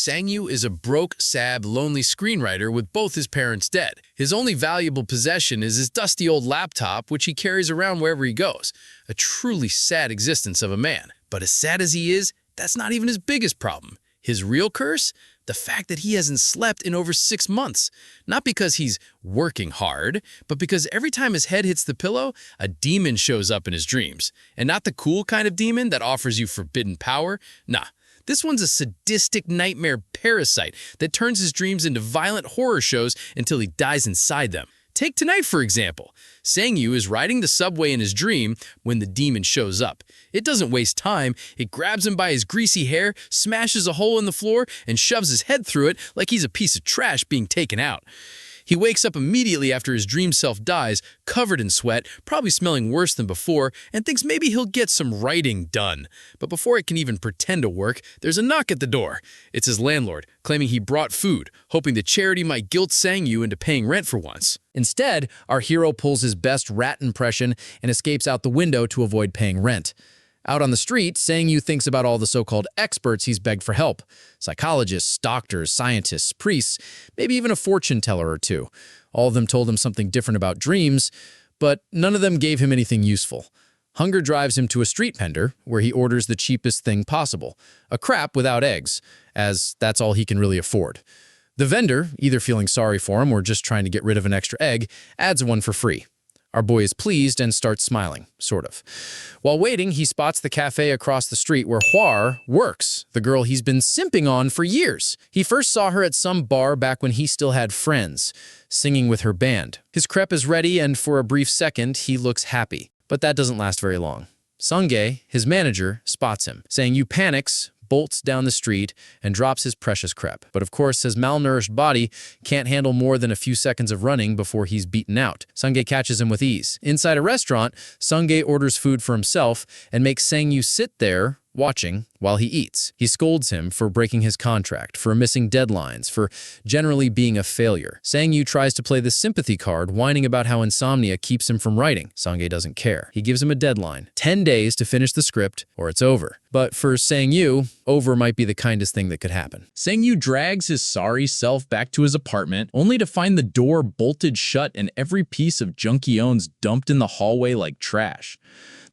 Sang-yu is a broke, sad, lonely screenwriter with both his parents dead. His only valuable possession is his dusty old laptop, which he carries around wherever he goes. A truly sad existence of a man. But as sad as he is, that's not even his biggest problem. His real curse? The fact that he hasn't slept in over 6 months. Not because he's working hard, but because every time his head hits the pillow, a demon shows up in his dreams. And not the cool kind of demon that offers you forbidden power. Nah. This one's a sadistic nightmare parasite that turns his dreams into violent horror shows until he dies inside them. Take tonight, for example. Sang-yu is riding the subway in his dream when the demon shows up. It doesn't waste time. It grabs him by his greasy hair, smashes a hole in the floor, and shoves his head through it like he's a piece of trash being taken out. He wakes up immediately after his dream self dies, covered in sweat, probably smelling worse than before, and thinks maybe he'll get some writing done. But before it can even pretend to work, there's a knock at the door. It's his landlord, claiming he brought food, hoping the charity might guilt Sang-yu into paying rent for once. Instead, our hero pulls his best rat impression and escapes out the window to avoid paying rent. Out on the street, Sang-yu thinks about all the so-called experts he's begged for help. Psychologists, doctors, scientists, priests, maybe even a fortune teller or two. All of them told him something different about dreams, but none of them gave him anything useful. Hunger drives him to a street vendor, where he orders the cheapest thing possible, a crap without eggs, as that's all he can really afford. The vendor, either feeling sorry for him or just trying to get rid of an extra egg, adds one for free. Our boy is pleased and starts smiling, sort of. While waiting, he spots the cafe across the street where Hwar works, the girl he's been simping on for years. He first saw her at some bar back when he still had friends, singing with her band. His crepe is ready, and for a brief second, he looks happy. But that doesn't last very long. Sungjae, his manager, spots him. Sang-yu panics, bolts down the street, and drops his precious crepe. But of course, his malnourished body can't handle more than a few seconds of running before he's beaten out. Sungjae catches him with ease. Inside a restaurant, Sungjae orders food for himself and makes Sang-yu sit there, watching while he eats. He scolds him for breaking his contract, for missing deadlines, for generally being a failure. Sang-yu tries to play the sympathy card, whining about how insomnia keeps him from writing. Sungjae doesn't care. He gives him a deadline, 10 days to finish the script, or it's over. But for Sang-yu, over might be the kindest thing that could happen. Sang-yu drags his sorry self back to his apartment, only to find the door bolted shut and every piece of junk he owns dumped in the hallway like trash.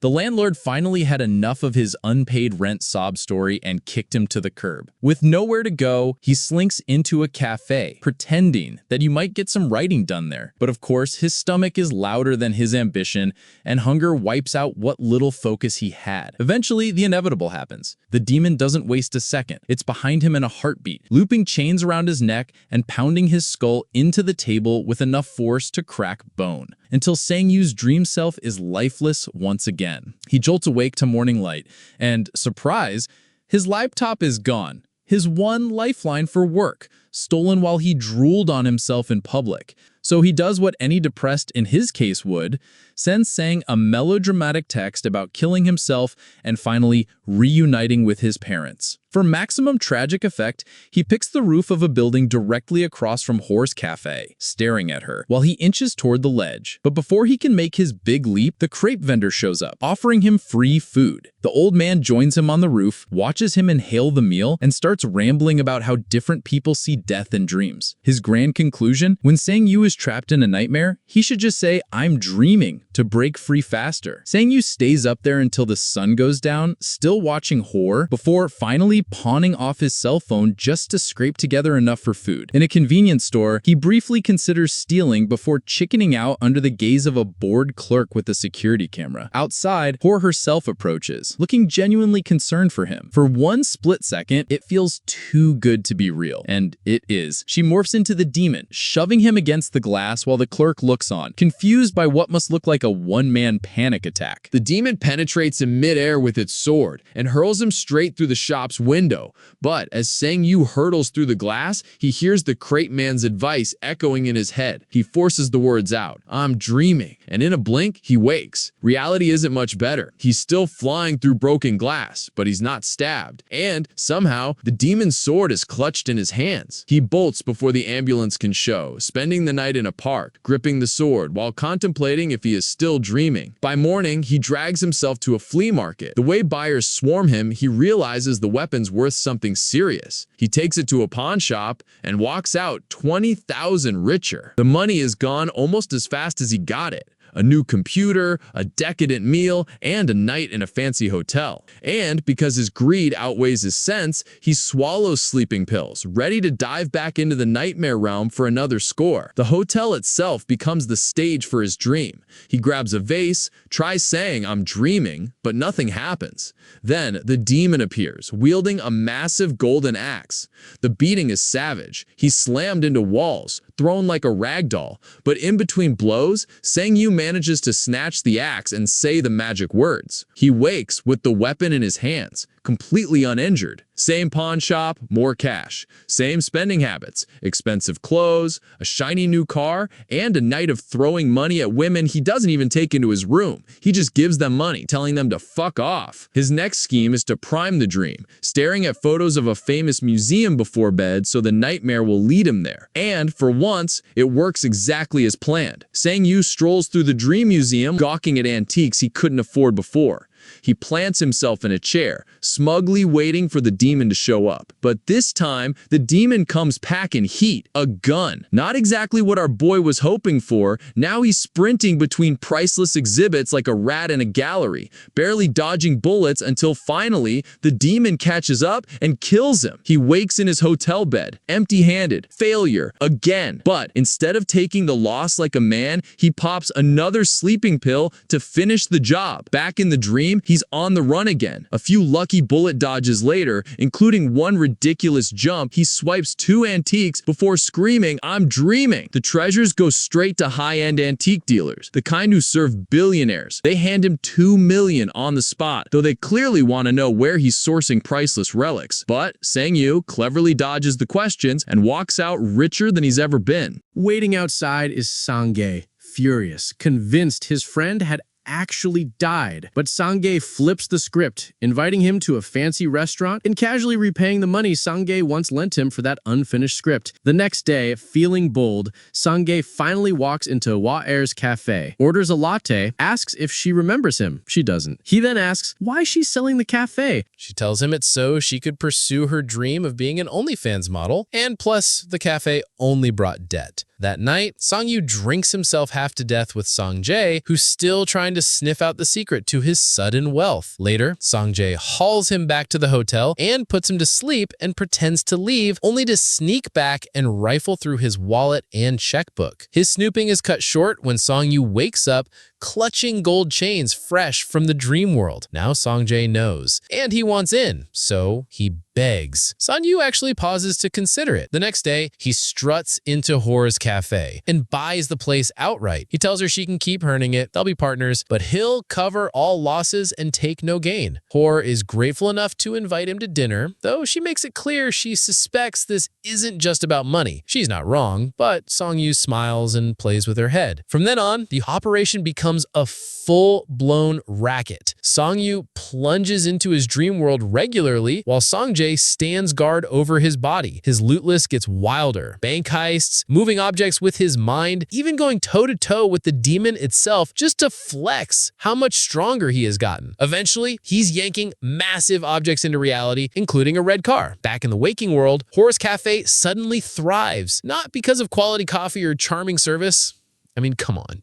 The landlord finally had enough of his unpaid rent sob story and kicked him to the curb. With nowhere to go, he slinks into a cafe, pretending that you might get some writing done there. But of course, his stomach is louder than his ambition, and hunger wipes out what little focus he had. Eventually, the inevitable happens. The demon doesn't waste a second. It's behind him in a heartbeat, looping chains around his neck and pounding his skull into the table with enough force to crack bone, until Sang-yu's dream self is lifeless once again. He jolts awake to morning light, and, surprise, his laptop is gone. His one lifeline for work, stolen while he drooled on himself in public. So he does what any depressed in his case would, sends Sang a melodramatic text about killing himself and finally reuniting with his parents. For maximum tragic effect, he picks the roof of a building directly across from Hwar's cafe, staring at her, while he inches toward the ledge. But before he can make his big leap, the crepe vendor shows up, offering him free food. The old man joins him on the roof, watches him inhale the meal, and starts rambling about how different people see death in dreams. His grand conclusion: when Sang-yu is trapped in a nightmare, he should just say, "I'm dreaming," to break free faster. Sang-yu stays up there until the sun goes down, still watching Hwar, before finally pawning off his cell phone just to scrape together enough for food. In a convenience store, he briefly considers stealing before chickening out under the gaze of a bored clerk with a security camera. Outside, Hwar herself approaches, looking genuinely concerned for him. For one split second, it feels too good to be real. And it is. She morphs into the demon, shoving him against the glass while the clerk looks on, confused by what must look like a one-man panic attack. The demon penetrates him mid-air with its sword and hurls him straight through the shop's window. But as Sang-yu hurtles through the glass, he hears the crepe man's advice echoing in his head. He forces the words out, "I'm dreaming," and in a blink, he wakes. Reality isn't much better. He's still flying through broken glass, but he's not stabbed. And somehow, the demon's sword is clutched in his hands. He bolts before the ambulance can show, spending the night in a park, gripping the sword while contemplating if he is still dreaming. By morning, he drags himself to a flea market. The way buyers swarm him, he realizes the weapon's worth something serious. He takes it to a pawn shop and walks out 20,000 richer. The money is gone almost as fast as he got it. A new computer, a decadent meal, and a night in a fancy hotel. And because his greed outweighs his sense, he swallows sleeping pills, ready to dive back into the nightmare realm for another score. The hotel itself becomes the stage for his dream. He grabs a vase, tries saying, "I'm dreaming," but nothing happens. Then the demon appears, wielding a massive golden axe. The beating is savage. He's slammed into walls, thrown like a rag doll, but in between blows, Sang-Yu manages to snatch the axe and say the magic words. He wakes with the weapon in his hands, completely uninjured. Same pawn shop, more cash. Same spending habits, expensive clothes, a shiny new car, and a night of throwing money at women he doesn't even take into his room. He just gives them money, telling them to fuck off. His next scheme is to prime the dream, staring at photos of a famous museum before bed so the nightmare will lead him there. And for once, it works exactly as planned. Sang-Yu strolls through the dream museum, gawking at antiques he couldn't afford before. He plants himself in a chair, smugly waiting for the demon to show up. But this time, the demon comes packing heat, a gun. Not exactly what our boy was hoping for. Now he's sprinting between priceless exhibits like a rat in a gallery, barely dodging bullets until finally, the demon catches up and kills him. He wakes in his hotel bed, empty-handed, failure, again. But instead of taking the loss like a man, he pops another sleeping pill to finish the job. Back in the dream, he's on the run again. A few lucky bullet dodges later, including one ridiculous jump, he swipes 2 antiques before screaming, "I'm dreaming!" The treasures go straight to high-end antique dealers, the kind who serve billionaires. They hand him $2 million on the spot, though they clearly want to know where he's sourcing priceless relics. But Sang-Yu cleverly dodges the questions and walks out richer than he's ever been. Waiting outside is Sang-Ge, furious, convinced his friend had actually died. But Sang-Ge flips the script, inviting him to a fancy restaurant and casually repaying the money Sang-Ge once lent him for that unfinished script. The next day, feeling bold, Sang-Ge finally walks into Hua-Er's cafe, orders a latte, asks if she remembers him. She doesn't. He then asks why she's selling the cafe. She tells him it's so she could pursue her dream of being an OnlyFans model, and plus, the cafe only brought debt. That night, Sang-Yu drinks himself half to death with Sang-Jae, who's still trying to sniff out the secret to his sudden wealth. Later, Sang-Jae hauls him back to the hotel and puts him to sleep and pretends to leave, only to sneak back and rifle through his wallet and checkbook. His snooping is cut short when Sang-Yu wakes up, clutching gold chains fresh from the dream world. Now Sang-Jae knows, and he wants in, so he begs. Sang-Yu actually pauses to consider it. The next day, he struts into Hora's cafe and buys the place outright. He tells her she can keep earning it, they'll be partners, but he'll cover all losses and take no gain. Hora is grateful enough to invite him to dinner, though she makes it clear she suspects this isn't just about money. She's not wrong, but Sang-Yu smiles and plays with her head. From then on, the operation becomes a full-blown racket. Sang-Yu plunges into his dream world regularly, while Sang-Jae stands guard over his body. His loot list gets wilder. Bank heists, moving objects with his mind, even going toe-to-toe with the demon itself just to flex how much stronger he has gotten. Eventually, he's yanking massive objects into reality, including a red car. Back in the waking world, Hora's Cafe suddenly thrives, not because of quality coffee or charming service. I mean, come on.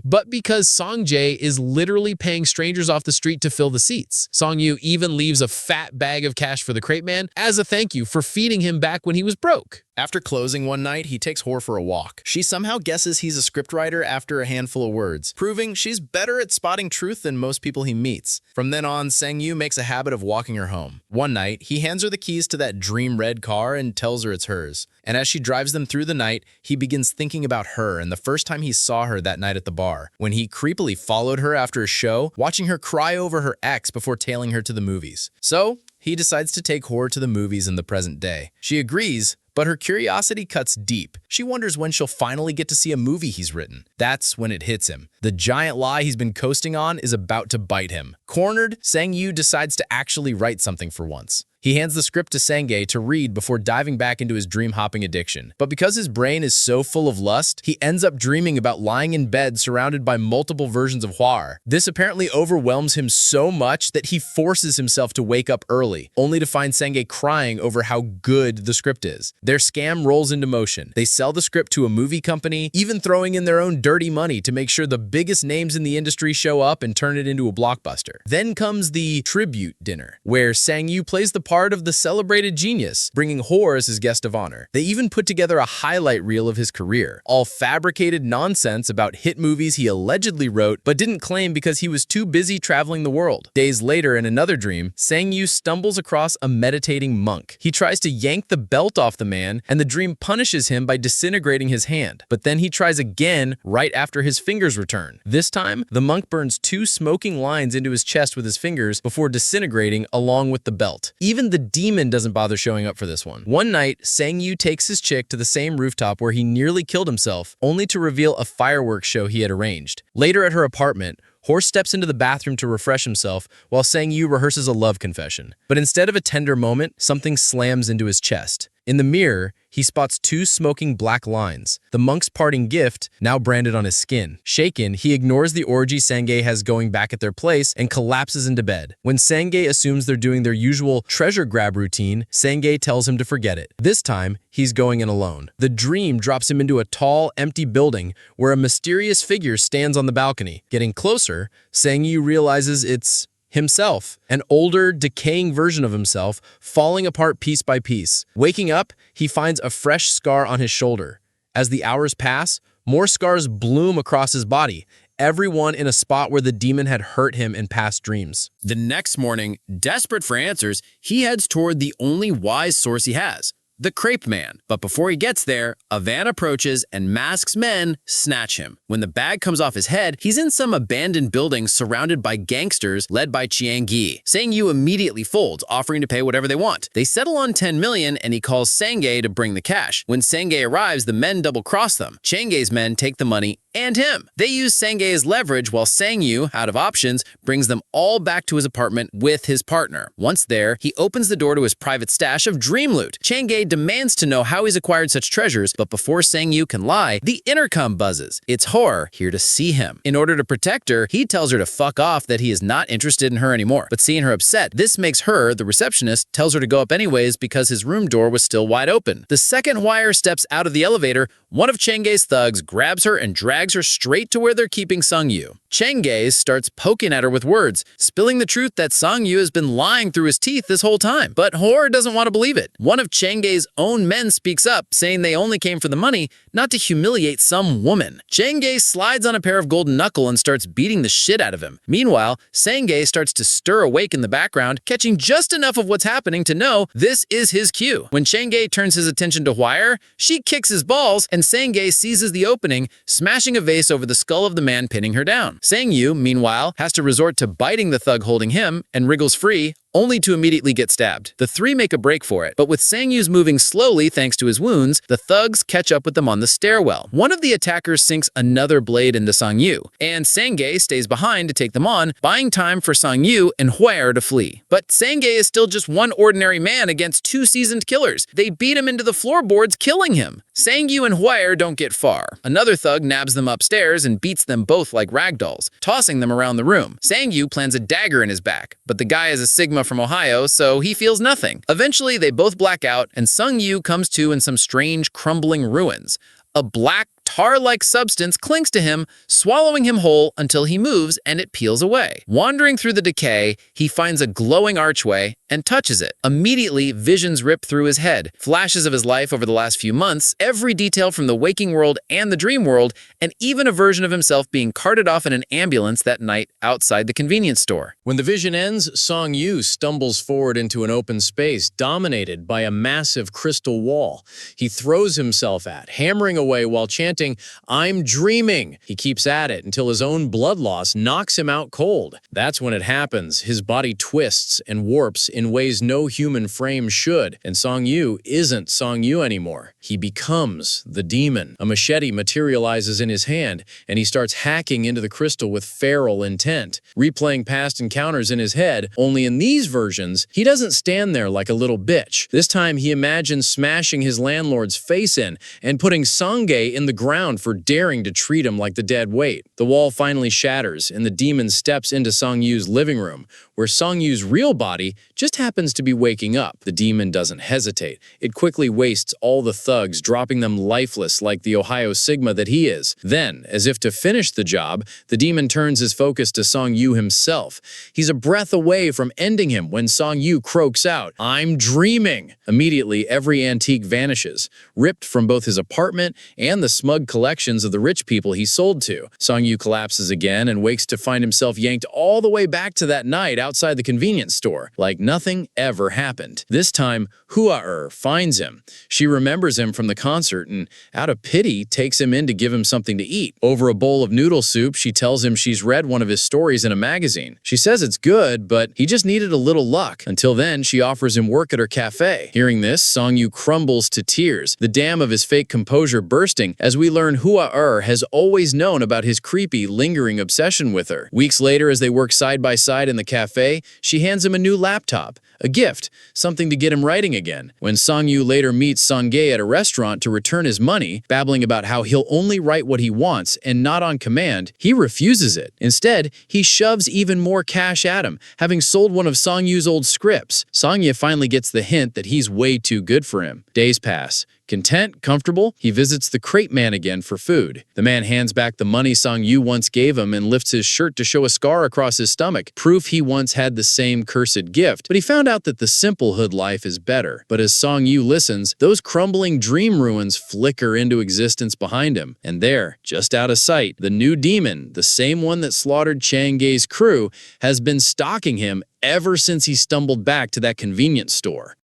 But because Sang-Jae is literally paying strangers off the street to fill the seats. Sang-Yu even leaves a fat bag of cash for the crate man as a thank you for feeding him back when he was broke. After closing one night, he takes Hor for a walk. She somehow guesses he's a scriptwriter after a handful of words, proving she's better at spotting truth than most people he meets. From then on, Sang-Yu makes a habit of walking her home. One night, he hands her the keys to that dream red car and tells her it's hers. And as she drives them through the night, he begins thinking about her and the first time he saw her that night at the bar, when he creepily followed her after a show, watching her cry over her ex before tailing her to the movies. So, he decides to take Hor to the movies in the present day. She agrees, but her curiosity cuts deep. She wonders when she'll finally get to see a movie he's written. That's when it hits him. The giant lie he's been coasting on is about to bite him. Cornered, Sang-Yu decides to actually write something for once. He hands the script to Sang-Ge to read before diving back into his dream-hopping addiction. But because his brain is so full of lust, he ends up dreaming about lying in bed surrounded by multiple versions of Hwar. This apparently overwhelms him so much that he forces himself to wake up early, only to find Sang-Ge crying over how good the script is. Their scam rolls into motion. They sell the script to a movie company, even throwing in their own dirty money to make sure the biggest names in the industry show up and turn it into a blockbuster. Then comes the tribute dinner, where Sang-Yu plays the part of the celebrated genius, bringing Hwar as his guest of honor. They even put together a highlight reel of his career, all fabricated nonsense about hit movies he allegedly wrote but didn't claim because he was too busy traveling the world. Days later, in another dream, Sang-Yu stumbles across a meditating monk. He tries to yank the belt off the man, and the dream punishes him by disintegrating his hand. But then he tries again right after his fingers return. This time, the monk burns 2 smoking lines into his chest with his fingers before disintegrating along with the belt. Even the demon doesn't bother showing up for this one. One night, Sang-Yu takes his chick to the same rooftop where he nearly killed himself, only to reveal a fireworks show he had arranged. Later at her apartment, Hwar steps into the bathroom to refresh himself while Sang-Yu rehearses a love confession. But instead of a tender moment, something slams into his chest. In the mirror, he spots 2 smoking black lines, the monk's parting gift now branded on his skin. Shaken, he ignores the orgy Sang-Ge has going back at their place and collapses into bed. When Sang-Ge assumes they're doing their usual treasure grab routine, Sang-Ge tells him to forget it. This time, he's going in alone. The dream drops him into a tall, empty building where a mysterious figure stands on the balcony. Getting closer, Sang-Yu realizes it's himself, an older, decaying version of himself, falling apart piece by piece. Waking up, he finds a fresh scar on his shoulder. As the hours pass, more scars bloom across his body, everyone in a spot where the demon had hurt him in past dreams. The next morning, desperate for answers, he heads toward the only wise source he has, the Crepe Man. But before he gets there, a van approaches and masked men snatch him. When the bag comes off his head, he's in some abandoned building surrounded by gangsters led by Chiang-Gi. Sang-Yu immediately folds, offering to pay whatever they want. They settle on 10 million and he calls Sang-Ge to bring the cash. When Sang-Ge arrives, the men double-cross them. Chiang-Ge's men take the money and him. They use Sang-Ge as leverage while Sang-Yu, out of options, brings them all back to his apartment with his partner. Once there, he opens the door to his private stash of dream loot. Chiang-Ge demands to know how he's acquired such treasures, but before Sang-Yu can lie, the intercom buzzes. It's Hwar, here to see him. In order to protect her, he tells her to fuck off, that he is not interested in her anymore. But seeing her upset, this makes her, the receptionist, tells her to go up anyways because his room door was still wide open. The second Hwar steps out of the elevator, one of Chiang-Ge's thugs grabs her and drags her straight to where they're keeping Sang-Yu. Chiang-Ge starts poking at her with words, spilling the truth that Sang-Yu has been lying through his teeth this whole time. But Hwar doesn't want to believe it. One of Chiang-Ge's own men speaks up, saying they only came for the money, not to humiliate some woman. Chiang-Ge slides on a pair of golden knuckle and starts beating the shit out of him. Meanwhile, Sang-Ge starts to stir awake in the background, catching just enough of what's happening to know this is his cue. When Chiang-Ge turns his attention to Hwar, she kicks his balls, and Sang-Ge seizes the opening, smashing a vase over the skull of the man pinning her down. Sang-Yu, meanwhile, has to resort to biting the thug holding him and wriggles free, only to immediately get stabbed. The 3 make a break for it, but with Sang-Yu's moving slowly thanks to his wounds, the thugs catch up with them on the stairwell. One of the attackers sinks another blade into Sang-Yu, and Sang-Ge stays behind to take them on, buying time for Sang-Yu and Hwar to flee. But Sang-Ge is still just one ordinary man against 2 seasoned killers. They beat him into the floorboards, killing him. Sang-Yu and Hwar don't get far. Another thug nabs them upstairs and beats them both like ragdolls, tossing them around the room. Sang-Yu plants a dagger in his back, but the guy is a Sigma from Ohio, so he feels nothing. Eventually, they both black out, and Sang-Yu comes to in some strange, crumbling ruins. A black, tar-like substance clings to him, swallowing him whole until he moves and it peels away. Wandering through the decay, he finds a glowing archway and touches it. Immediately, visions rip through his head, flashes of his life over the last few months, every detail from the waking world and the dream world, and even a version of himself being carted off in an ambulance that night outside the convenience store. When the vision ends, Sang-Yu stumbles forward into an open space dominated by a massive crystal wall. He throws himself at, hammering away while chanting, "I'm dreaming." He keeps at it until his own blood loss knocks him out cold. That's when it happens. His body twists and warps in ways no human frame should, and Song Yu isn't Song Yu anymore. He becomes the demon. A machete materializes in his hand, and he starts hacking into the crystal with feral intent, replaying past encounters in his head, only in these versions, he doesn't stand there like a little bitch. This time he imagines smashing his landlord's face in and putting Sangye in the ground for daring to treat him like the dead weight. The wall finally shatters, and the demon steps into Song Yu's living room, where Song Yu's real body just happens to be waking up. The demon doesn't hesitate. It quickly wastes all the thugs, dropping them lifeless like the Ohio Sigma that he is. Then, as if to finish the job, the demon turns his focus to Song Yu himself. He's a breath away from ending him when Song Yu croaks out, "I'm dreaming!" Immediately, every antique vanishes, ripped from both his apartment and the smug collections of the rich people he sold to. Song Yu collapses again and wakes to find himself yanked all the way back to that night outside the convenience store, like nothing ever happened. This time, Hua finds him. She remembers him from the concert and, out of pity, takes him in to give him something to eat. Over a bowl of noodle soup, she tells him she's read one of his stories in a magazine. She says it's good, but he just needed a little luck. Until then, she offers him work at her cafe. Hearing this, Song Yu crumbles to tears, the dam of his fake composure bursting as we learn Hua has always known about his creepy, lingering obsession with her. Weeks later, as they work side by side in the cafe, she hands him a new laptop, a gift, something to get him writing again. When Song Yu later meets Sangye at a restaurant to return his money, babbling about how he'll only write what he wants and not on command, he refuses it. Instead, he shoves even more cash at him, having sold one of Song Yu's old scripts. Sangye finally gets the hint that he's way too good for him. Days pass. Content, comfortable, he visits the crate man again for food. The man hands back the money Song Yu once gave him and lifts his shirt to show a scar across his stomach, proof he once had the same cursed gift. But he found out that the simple hood life is better. But as Song Yu listens, those crumbling dream ruins flicker into existence behind him. And there, just out of sight, the new demon, the same one that slaughtered Chang's crew, has been stalking him ever since he stumbled back to that convenience store.